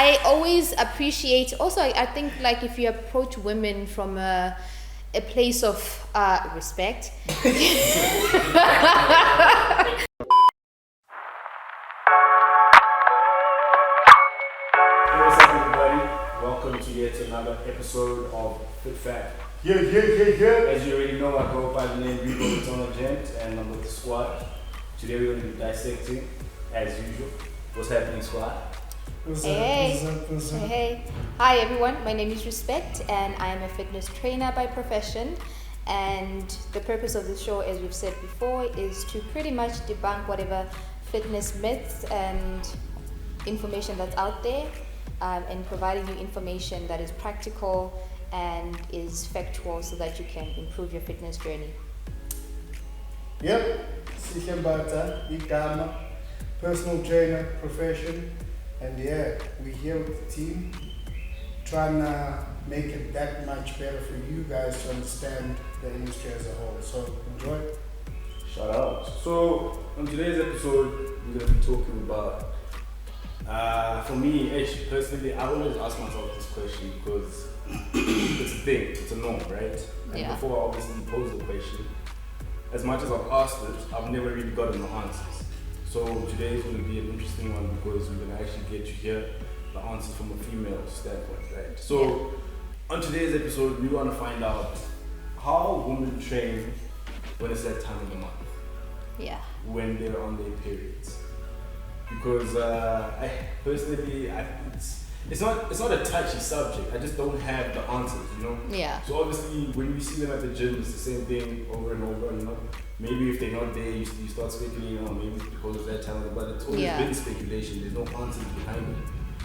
I always appreciate. Also, I think like if you approach women from a place of respect. What's up, everybody? Welcome to yet another episode of FitFam. Yeah. As you already know, I go by the name Rico Tono Gent, and I'm with the squad. Today we're going to be dissecting, as usual, what's happening, squad. What's Hey. up? Hey. Hi everyone, my name is Respect and I am a fitness trainer by profession, and the purpose of this show, as we've said before, is to pretty much debunk whatever fitness myths and information that's out there, and providing you information that is practical and is factual so that you can improve your fitness journey. Yep. Sikhembata, Igama, personal trainer, profession. And yeah, we're here with the team, trying to make it that much better for you guys to understand the industry as a whole. So enjoy. Shout out. So, on today's episode, we're going to be talking about, for me, personally, I always ask myself this question because it's a thing, it's a norm, right? And Yeah. before I obviously pose the question, as much as I've asked it, I've never really gotten the answers. So today is going to be an interesting one because we're going to actually get to hear the answers from a female standpoint, right? So on today's episode, we want to find out how women train when it's that time of the month, Yeah. when they're on their periods. Because I personally, it's not a touchy subject. I just don't have the answers, you know. Yeah. So obviously, when we see them at the gym, it's the same thing over and over. You know, maybe if they're not there, you start speculating. Oh, maybe it's because of that talent, but it's always been speculation. There's no answers behind it.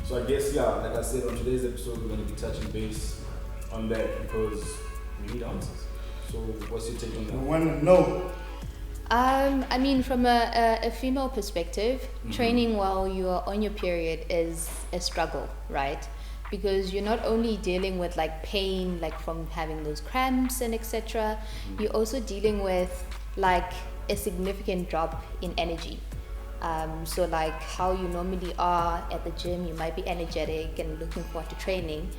So I guess like I said, on today's episode, we're going to be touching base on that because we need answers. So what's your take on We that? want to know. I mean, from a female perspective, training while you are on your period is a struggle, right? Because you're not only dealing with like pain, like from having those cramps and etc. You're also dealing with like a significant drop in energy. So like how you normally are at the gym, you might be energetic and looking forward to training.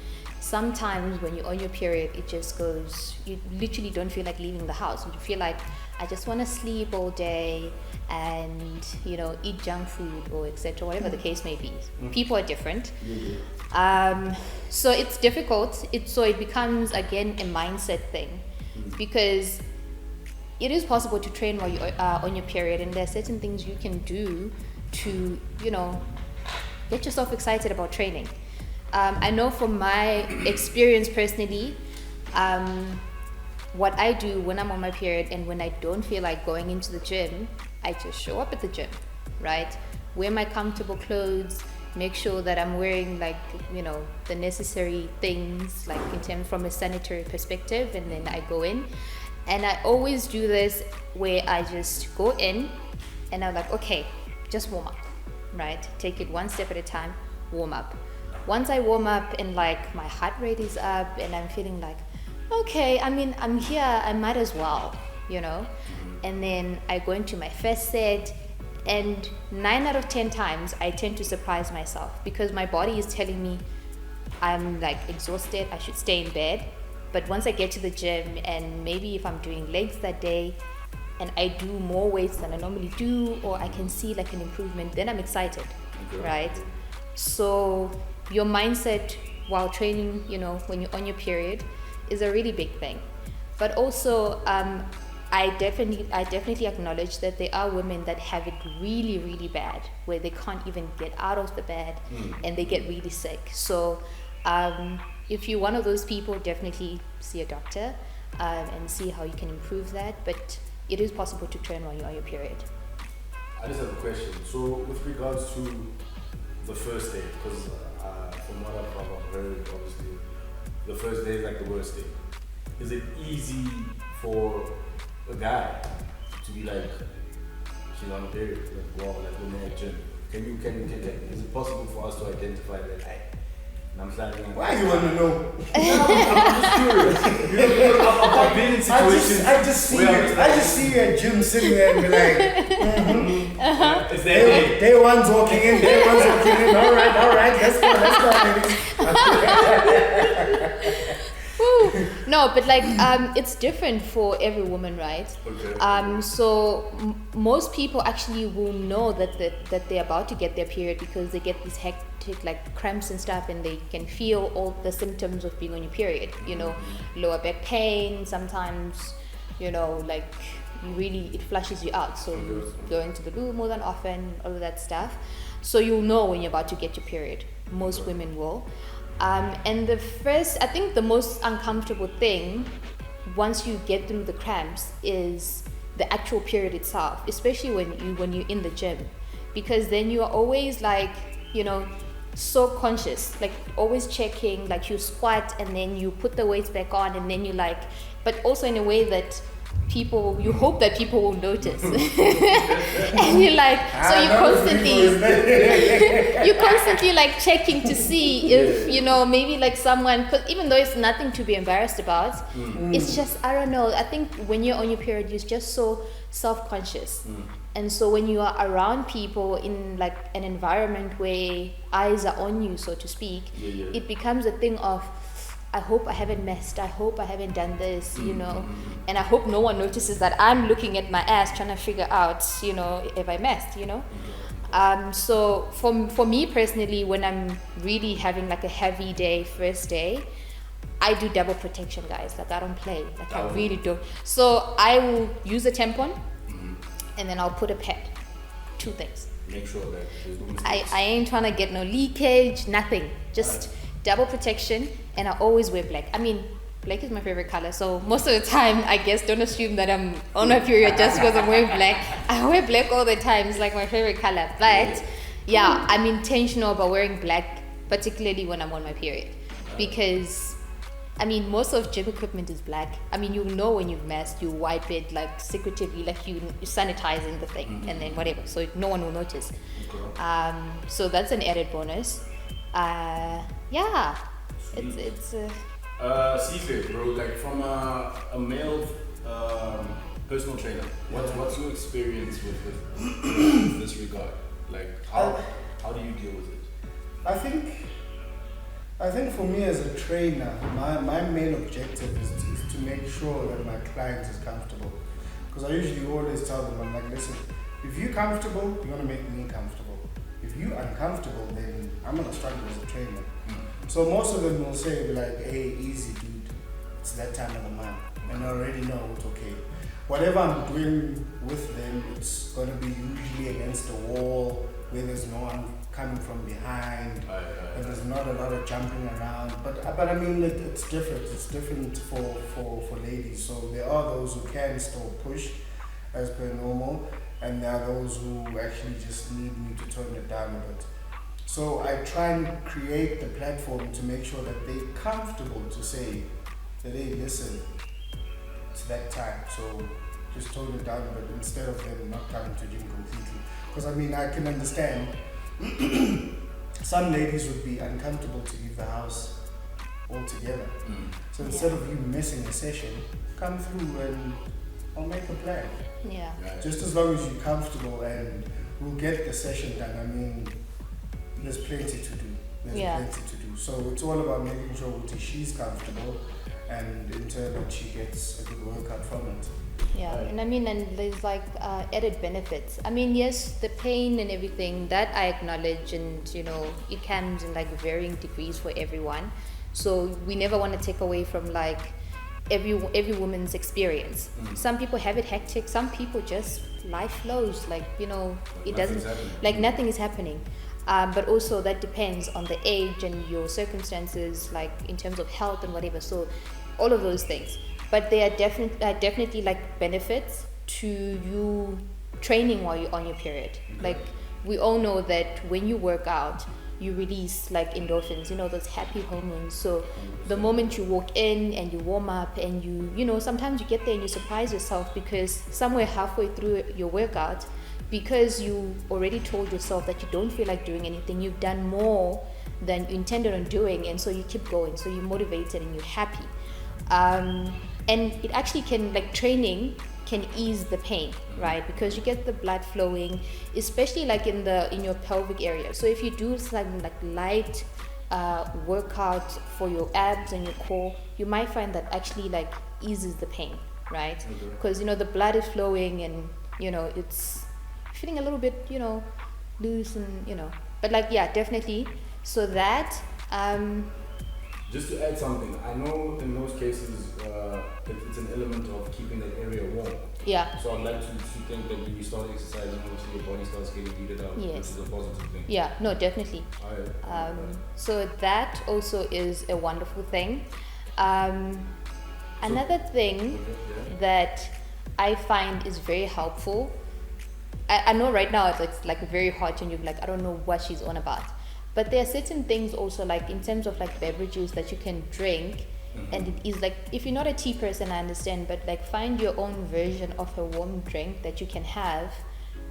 Sometimes when you're on your period, it just goes, you literally don't feel like leaving the house. You feel like, I just want to sleep all day and, you know, eat junk food or etc., whatever the case may be. People are different. So it's difficult. It becomes, again, a mindset thing, because it is possible to train while you are on your period, and there are certain things you can do to, you know, get yourself excited about training. I know from my experience personally, what I do when I'm on my period and when I don't feel like going into the gym, I just show up at the gym, right? Wear my comfortable clothes, make sure that I'm wearing like, you know, the necessary things, like in terms from a sanitary perspective, and then I go in. And I always do this where I just go in and I'm like, okay, just warm up, right? Take it one step at a time, warm up. Once I warm up and like my heart rate is up and I'm feeling like, okay, I mean, I'm here, I might as well, you know? And then I go into my first set, and 9 out of 10 times I tend to surprise myself because my body is telling me I'm like exhausted, I should stay in bed. But once I get to the gym, and maybe if I'm doing legs that day and I do more weights than I normally do, or I can see like an improvement, then I'm excited, right? So your mindset while training, you know, when you're on your period, is a really big thing. But also, I definitely acknowledge that there are women that have it really, really bad, where they can't even get out of the bed and they get really sick. So if you're one of those people, definitely see a doctor and see how you can improve that. But it is possible to train while you're on your period. I just have a question. So with regards to the first day, because from what I've heard, obviously, the first day is like the worst day. Is it easy for a guy to be like, she's on a period, like, wow, like when they're at gym? Is it possible for us to identify that? And I'm starting. Why you want to know? I'm just curious. You know, I've been in situations. I just see you at gym sitting there and be like, Is that day one's walking in, day one's walking in. All right, let's go. No, but like it's different for every woman, right? Okay. So most people actually will know that they're about to get their period because they get these hectic like cramps and stuff, and they can feel all the symptoms of being on your period. You know, lower back pain sometimes. You know, like it flushes you out, so you go into the loo more than often, all of that stuff. So you'll know when you're about to get your period. Most women will. And I think the most uncomfortable thing once you get through the cramps is the actual period itself, especially when you're in the gym, because then you are always like, you know, so conscious, like always checking, like you squat and then you put the weights back on, and then you like, but also in a way that you hope that people will notice. And you're like, so you're constantly like checking to see if, you know, maybe like someone, cause even though it's nothing to be embarrassed about, it's just, I don't know, I think when you're on your period, you're just so self-conscious. And so when you are around people in like an environment where eyes are on you, so to speak, it becomes a thing of, I hope I haven't messed, I hope I haven't done this, you know, and I hope no one notices that I'm looking at my ass trying to figure out, you know, if I messed, you know. So for me personally, when I'm really having like a heavy day, first day, I do double protection, guys. Like I don't play, like I really don't. So I will use a tampon, and then I'll put a pad. 2 things. Make sure that there's no mistakes. I ain't trying to get no leakage, nothing. Just double protection, and I always wear black. I mean, black is my favorite color, so most of the time, I guess, don't assume that I'm on my period just because I'm wearing black. I wear black all the time. It's like my favorite color. But yeah, I'm intentional about wearing black, particularly when I'm on my period, because I mean, most of gym equipment is black. I mean, you'll know when you've messed, you wipe it like secretively, like you're sanitizing the thing, and then whatever, so no one will notice. So that's an added bonus. Yeah, it's Seafair, bro, like from a male personal trainer, what's your experience with this regard? Like how do you deal with it? I think for me as a trainer, my main objective is to make sure that my client is comfortable. Because I usually always tell them, I'm like, listen, if you're comfortable, you're gonna make me comfortable. If you're uncomfortable, then I'm gonna struggle as a trainer. So most of them will say, like, hey, easy dude, it's that time of the month. And I already know it's okay. Whatever I'm doing with them, it's gonna be usually against the wall, where there's no one coming from behind, and there's not a lot of jumping around. But I mean, it's different. It's different for ladies. So there are those who can still push as per normal, and there are those who actually just need me to turn it down a bit. So I try and create the platform to make sure that they're comfortable to say that, hey, listen, it's that time. So just tone it down a bit instead of them not coming to gym completely. Because I mean, I can understand some ladies would be uncomfortable to leave the house altogether. So instead of you missing a session, come through and I'll make a plan. yeah. Just as long as you're comfortable, and we'll get the session done. I mean, there's plenty to do. Plenty to do. So it's all about making sure that she's comfortable, and in turn that she gets a good workout from it. Yeah, and I mean, and there's like added benefits. I mean, yes, the pain and everything that I acknowledge, and you know, it comes in like varying degrees for everyone. So we never want to take away from like every woman's experience. Some people have it hectic. Some people just life flows, like, you know, it doesn't, like nothing is happening. But also that depends on the age and your circumstances, like in terms of health and whatever. So all of those things. But there are definitely like benefits to you training while you're on your period. Like we all know that when you work out, you release like endorphins, you know, those happy hormones. So the moment you walk in and you warm up and you know, sometimes you get there and you surprise yourself because somewhere halfway through your workout, because you already told yourself that you don't feel like doing anything, you've done more than you intended on doing, and so you keep going, so you're motivated and you're happy. And it actually can, like training can ease the pain, right? Because you get the blood flowing, especially like in your pelvic area. So if you do some like light workout for your abs and your core, you might find that actually like eases the pain, right? Because the blood is flowing and it's feeling a little bit loose and but like yeah, definitely. So that just to add something, I know in most cases it's an element of keeping that area warm. yeah. So I'd like to think that when you start exercising, obviously your body starts getting heated up, Yes. which is a positive thing. Yeah, no, definitely. So that also is a wonderful thing. Another thing that I find is very helpful. I know right now it's like very hot and you're like, I don't know what she's on about. But there are certain things also like in terms of like beverages that you can drink. And it is like, if you're not a tea person, I understand, but like find your own version of a warm drink that you can have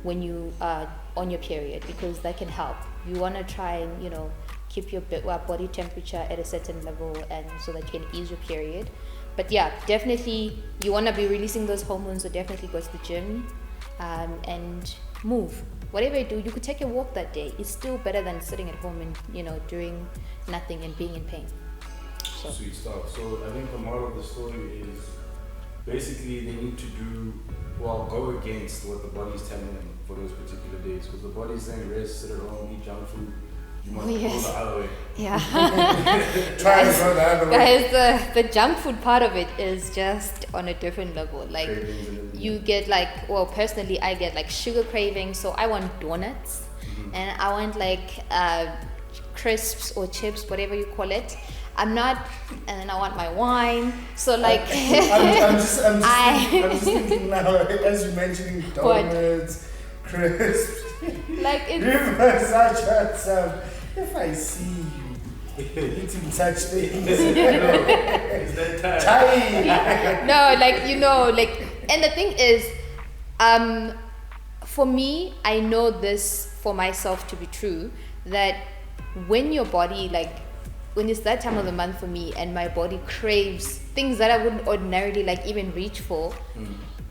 when you are on your period, because that can help. You want to try and keep your body temperature at a certain level, and so that you can ease your period. But yeah, definitely you want to be releasing those hormones, so definitely go to the gym and move. Whatever you do, you could take a walk that day. It's still better than sitting at home and doing nothing and being in pain. So. Sweet stuff. So I think the moral of the story is basically they need to go against what the body's telling them for those particular days, because the body's saying rest, sit at home, eat junk food. You must go the other way. Yeah. Try to go the other way. Guys, the junk food part of it is just on a different level. Like you get personally I get like sugar cravings, so I want donuts and I want like crisps or chips, whatever you call it. And then I want my wine. So like, I'm just thinking now, as you're mentioning donuts, crisps, like it's if I see you eating such things, It's that time. no, and the thing is, for me, I know this for myself to be true, that when your body when it's that time of the month for me and my body craves things that I wouldn't ordinarily even reach for,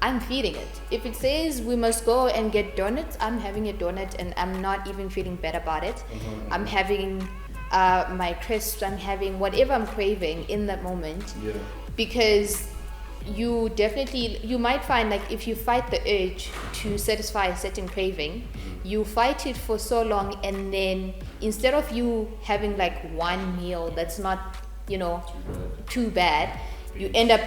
I'm feeding it. If it says we must go and get donuts, I'm having a donut and I'm not even feeling bad about it. I'm having my crisps, I'm having whatever I'm craving in that moment. Yeah. Because you might find if you fight the urge to satisfy a certain craving, you fight it for so long, and then instead of you having one meal that's not too bad, you end up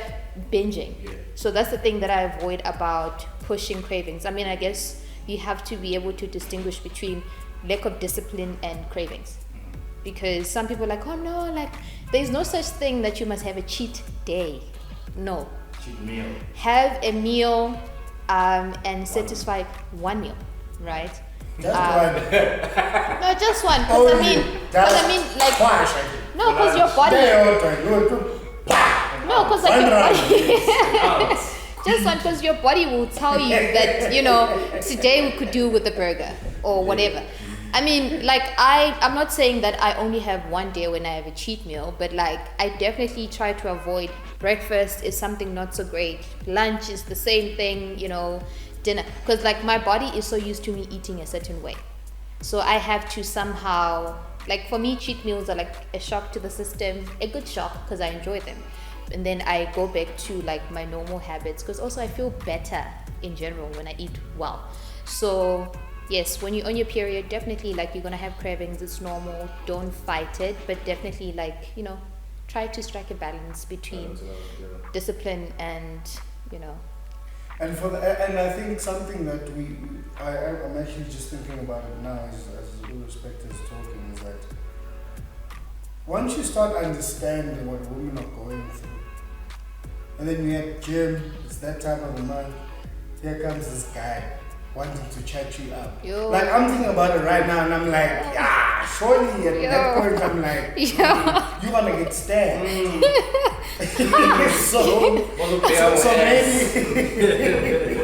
binging. So that's the thing that I avoid about pushing cravings. I mean, I guess you have to be able to distinguish between lack of discipline and cravings, because some people are like, oh no, there's no such thing that you must have a cheat day. No. Cheat meal. Have a meal and satisfy one meal, right? Just one. No, just one. Because I mean, no, because your body. No, because just one, because your body will tell you that today we could do with the burger or whatever. I mean, I'm not saying that I only have one day when I have a cheat meal, but I definitely try to avoid. Breakfast is something not so great. Lunch is the same thing, dinner. Because my body is so used to me eating a certain way. So I have to somehow, for me, cheat meals are a shock to the system, a good shock because I enjoy them. And then I go back to my normal habits, because also I feel better in general when I eat well. So yes, when you're on your period, definitely you're gonna have cravings. It's normal. Don't fight it, but definitely try to strike a balance between discipline and And and I think something that I'm actually just thinking about it now as all respect is talking, is that once you start understanding what women are going through, and then you have gym, it's that time of the month, here comes this guy wanting to chat you up. Yo. I'm thinking about it right now, and I'm surely at that point I'm you're gonna get stabbed. so maybe.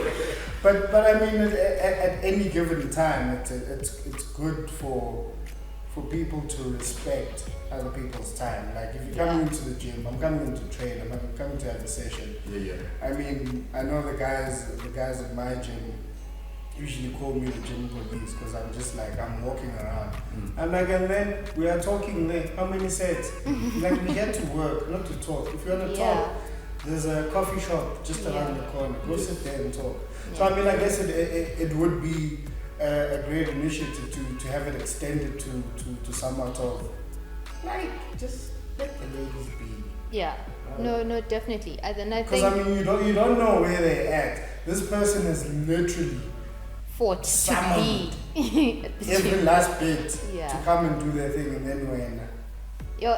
but I mean, at any given time, it's good for people to respect other people's time. If you're coming into the gym, I'm coming in to train, I'm coming to have a session. Yeah. I mean, I know the guys at my gym. usually call me the gym police because I'm just like, I'm walking around. I'm like, and then we are talking like, how many sets? Like, we get to work, not to talk. If you want to talk, there's a coffee shop just around the corner. Go sit there and talk. So I mean, I guess it would be a great initiative to have it extended to somewhat of, like, just let the ladies be. Yeah. No, definitely. And then I Because think I mean, you don't know where they're at. This person has literally fought summoned to be at the every gym. last bit Yeah. to come and do their thing, and then when.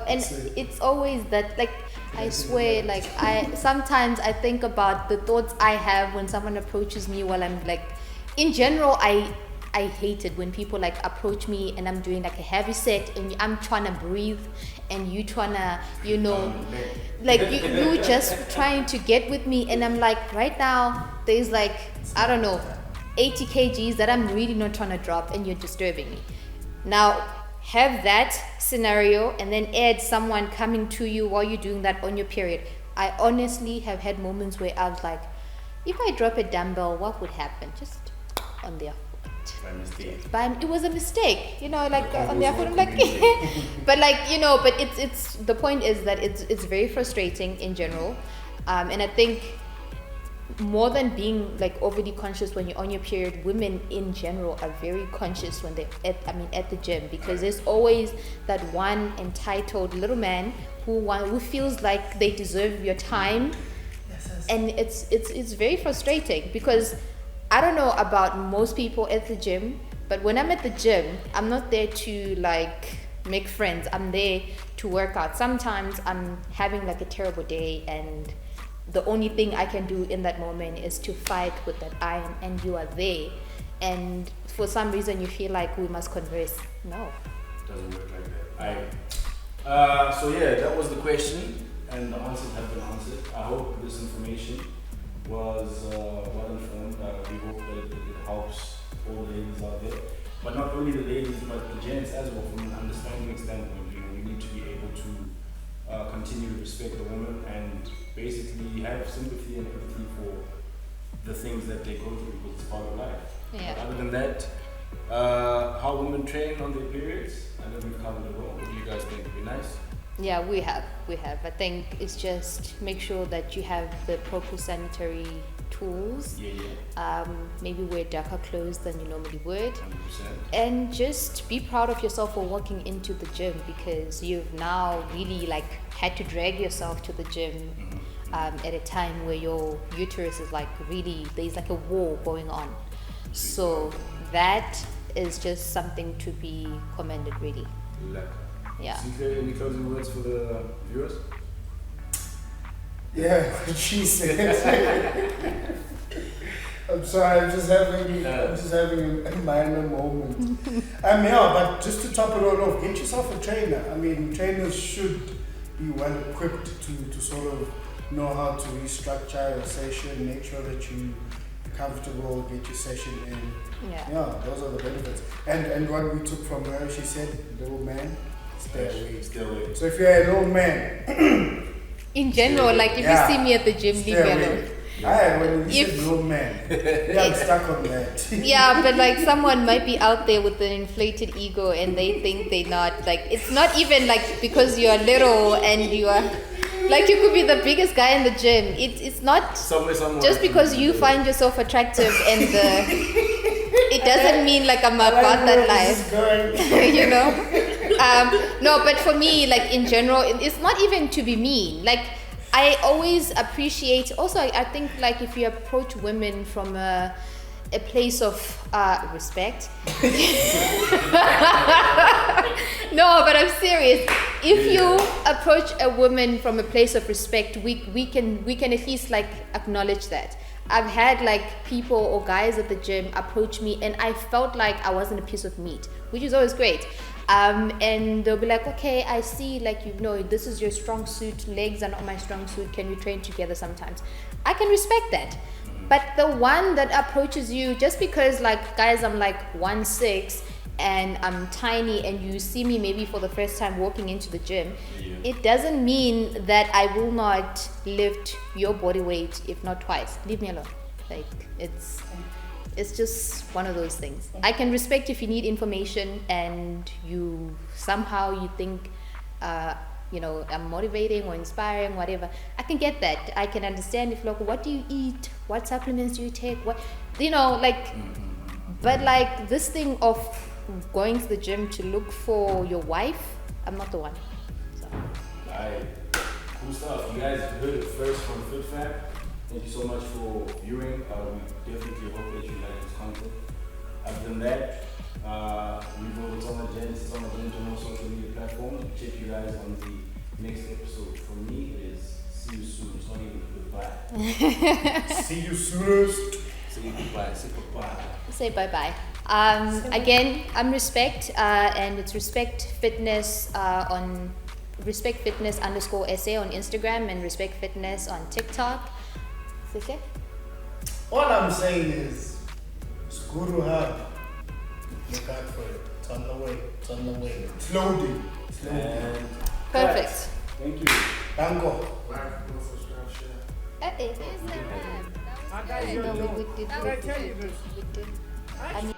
And it's always that, like, I swear, like, sometimes I think about the thoughts I have when someone approaches me while I'm like, in general, I hate it when people like approach me and I'm doing like a heavy set and I'm trying to breathe and you trying to, you know, like you just trying to get with me, and I'm like, right now there's like, I don't know, 80 kgs that I'm really not trying to drop, and you're disturbing me. Now have that scenario and then add someone coming to you while you're doing that on your period. I honestly have had moments where I was like, if I drop a dumbbell, what would happen? Just on their foot. By mistake. It was a mistake, you know, like on their foot. I'm like, but like, you know, but it's the point is that it's very frustrating in general, and I think more than being like overly conscious when you're on your period, women in general are very conscious when they're at the gym, because there's always that one entitled little man who feels like they deserve your time. And it's very frustrating, because I don't know about most people at the gym, but when I'm at the gym, I'm not there to like make friends. I'm there to work out. Sometimes I'm having like a terrible day, and the only thing I can do in that moment is to fight with that iron, and you are there, and for some reason you feel like we must converse. No, Doesn't work like that. So yeah, that was the question, and the answers have been answered. I hope this information was well informed. We hope that it helps all the ladies out there, but not only the ladies, but the gents as well. From an understanding standpoint, you know, we need to be able to continue to respect the woman and basically have sympathy and empathy for the things that they go through, because it's part of life. Yeah. But other than that, how women train on their periods, I think we've covered it all. What do you guys think? Would be nice? yeah, we have. I think it's just make sure that you have the proper sanitary tools. Yeah. Maybe wear darker clothes than you normally would. 100%. And just be proud of yourself for walking into the gym, because you've now really like had to drag yourself to the gym at a time where your uterus is like really, there's like a war going on. So that is just something to be commended, really. Lekker. Yeah. Sinclair, any closing words for the viewers? Yeah, what she said. I'm sorry, I'm just having a minor moment. Yeah, but just to top it all off, get yourself a trainer. I mean, trainers should be well equipped to sort of know how to restructure your session, make sure that you're comfortable, get your session in. Yeah, those are the benefits. And what we took from her, she said, little man, stay away. Stay away. So if you're a little man, In general, like if you see me at the gym, leave me alone. When you said little man, I'm stuck on that. Yeah, but like someone might be out there with an inflated ego and they think they're not, like, it's not even like because you're little and you are, like, you could be the biggest guy in the gym. It's not just because you find yourself attractive and it doesn't mean like I'm about that life. You know? No, but for me, like in general, it's not even to be mean. Like, I always appreciate, also I think like if you approach women from a place of respect. No, but I'm serious. If you approach a woman from a place of respect, we can at least like acknowledge that. I've had like people or guys at the gym approach me and I felt like I wasn't a piece of meat, which is always great. And they'll be like, okay, I see, like, you know, this is your strong suit, legs are not my strong suit, can we train together sometimes? I can respect that. But the one that approaches you just because, like, guys, I'm like 1'6" and I'm tiny and you see me maybe for the first time walking into the gym, it doesn't mean that I will not lift your body weight, if not twice. Leave me alone. Like, it's It's just one of those things. I can respect if you need information and you think, I'm motivating or inspiring, whatever. I can get that. I can understand if, look, what do you eat? What supplements do you take? What, but like this thing of going to the gym to look for your wife, I'm not the one. So. Alright, cool stuff. You guys heard it first from FitFam. Thank you so much for viewing. We definitely hope that you like this content. Other than that, we've over Toma Genesis on all social media platforms. Check you guys on the next episode. For me, it is see you soon. It's not even goodbye. See you soonest. Say goodbye. Say goodbye. Say bye-bye. Again, I'm Respect, and it's Respect Fitness on Respect Fitness _SA on Instagram and Respect Fitness on TikTok. Okay? All I'm saying is, it's Guru Hub. Look out for it. It's on the way. It's on the way. It's loading. It's loading. And Perfect. thank you. Dango. Like, subscribe, share. Hey, there's that. How guys you No, doing? we did. Did I tell you this? We did. I I mean,